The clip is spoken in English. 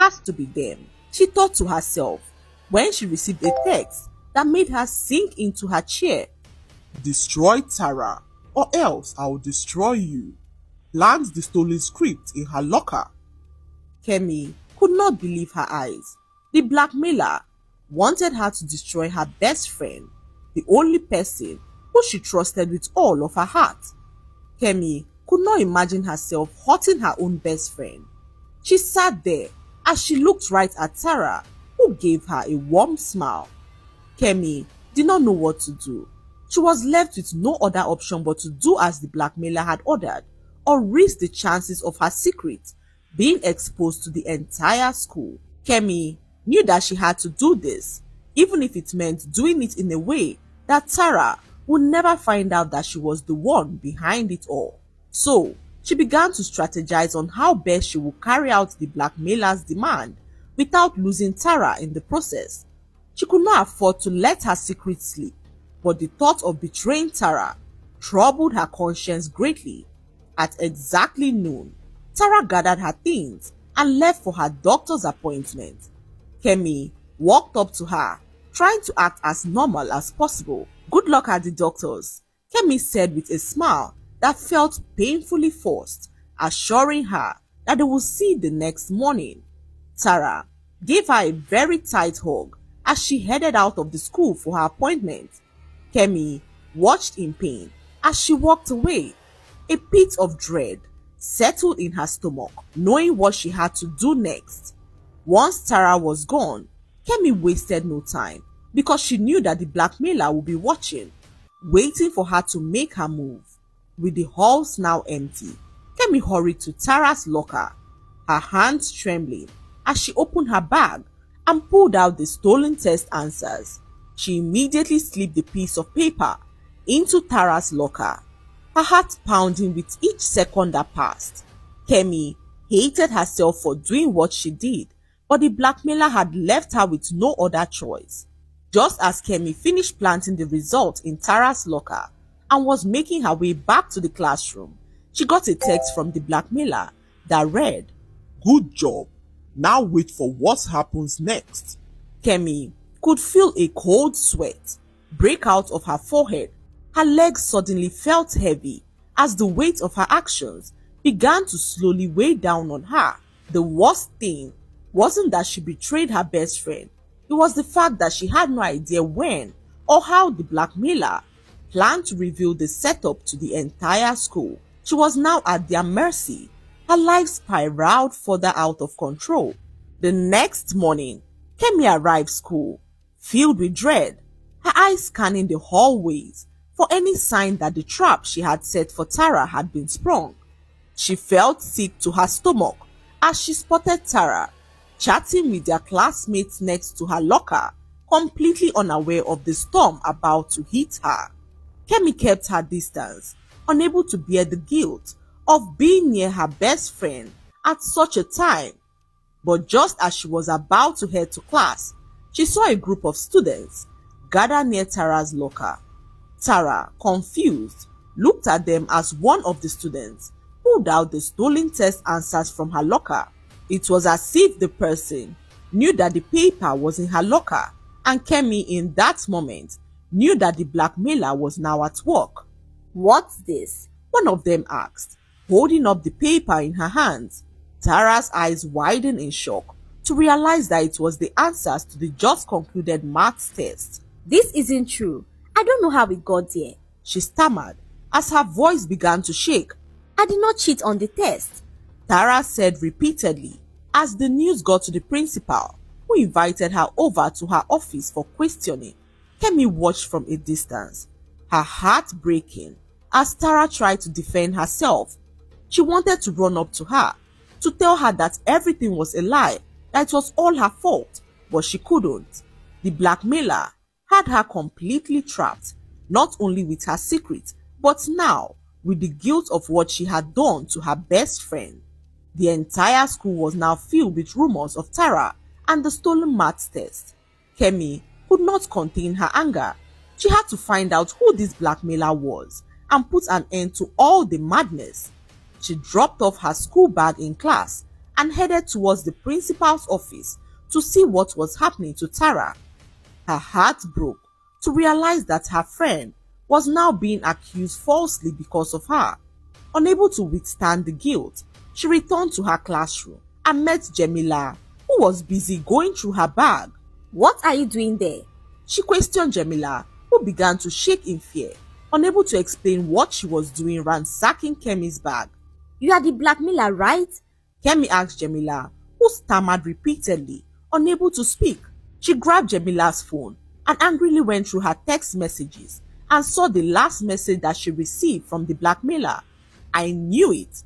Has to be them, she thought to herself when she received a text that made her sink into her chair. Destroy Tara, or else I will destroy you. Plant the stolen script in her locker. Kemi could not believe her eyes. The blackmailer wanted her to destroy her best friend, the only person who she trusted with all of her heart. Kemi could not imagine herself hurting her own best friend. She sat there as she looked right at Tara, who gave her a warm smile. Kemi did not know what to do. She was left with no other option but to do as the blackmailer had ordered, or risk the chances of her secret being exposed to the entire school. Kemi knew that she had to do this, even if it meant doing it in a way that Tara would never find out that she was the one behind it all. So, she began to strategize on how best she would carry out the blackmailer's demand without losing Tara in the process. She could not afford to let her secret slip, but the thought of betraying Tara troubled her conscience greatly. At exactly noon, Tara gathered her things and left for her doctor's appointment. Kemi walked up to her, trying to act as normal as possible. "Good luck at the doctor's," Kemi said with a smile that felt painfully forced, assuring her that they would see the next morning. Tara gave her a very tight hug as she headed out of the school for her appointment. Kemi watched in pain as she walked away. A pit of dread settled in her stomach, knowing what she had to do next. Once Tara was gone, Kemi wasted no time because she knew that the blackmailer would be watching, waiting for her to make her move. With the halls now empty, Kemi hurried to Tara's locker, her hands trembling as she opened her bag and pulled out the stolen test answers. She immediately slipped the piece of paper into Tara's locker, her heart pounding with each second that passed. Kemi hated herself for doing what she did, but the blackmailer had left her with no other choice. Just as Kemi finished planting the result in Tara's locker and was making her way back to the classroom, she got a text from the blackmailer that read, "Good job. Now wait for what happens next." Kemi could feel a cold sweat break out of her forehead. Her legs suddenly felt heavy as the weight of her actions began to slowly weigh down on her. The worst thing wasn't that she betrayed her best friend. It was the fact that she had no idea when or how the blackmailer planned to reveal the setup to the entire school. She was now at their mercy. Her life spiraled further out of control. The next morning, Kemi arrived school, filled with dread, her eyes scanning the hallways for any sign that the trap she had set for Tara had been sprung. She felt sick to her stomach as she spotted Tara chatting with their classmates next to her locker, completely unaware of the storm about to hit her. Kemi kept her distance, unable to bear the guilt of being near her best friend at such a time. But just as she was about to head to class, she saw a group of students gather near Tara's locker. Tara, confused, looked at them as one of the students pulled out the stolen test answers from her locker. It was as if the person knew that the paper was in her locker, and Kemi in that moment knew that the blackmailer was now at work. "What's this?" one of them asked, holding up the paper in her hands. Tara's eyes widened in shock to realize that it was the answers to the just concluded maths test. "This isn't true. I don't know how it got there," she stammered as her voice began to shake. "I did not cheat on the test," Tara said repeatedly as the news got to the principal, who invited her over to her office for questioning. Kemi watched from a distance, her heart breaking as Tara tried to defend herself. She wanted to run up to her, to tell her that everything was a lie, that it was all her fault, but she couldn't. The blackmailer had her completely trapped, not only with her secret, but now with the guilt of what she had done to her best friend. The entire school was now filled with rumors of Tara and the stolen maths test. Kemi could not contain her anger. She had to find out who this blackmailer was and put an end to all the madness. She dropped off her school bag in class and headed towards the principal's office to see what was happening to Tara. Her heart broke to realize that her friend was now being accused falsely because of her. Unable to withstand the guilt, she returned to her classroom and met Jamila, who was busy going through her bag. What are you doing there? She questioned Jamila, who began to shake in fear, unable to explain what she was doing ransacking Kemi's bag. You are the Blãckmailer, right? Kemi asked Jamila, who stammered repeatedly, unable to speak. She grabbed Jamila's phone and angrily went through her text messages and saw the last message that she received from the Blãckmailer. I knew it.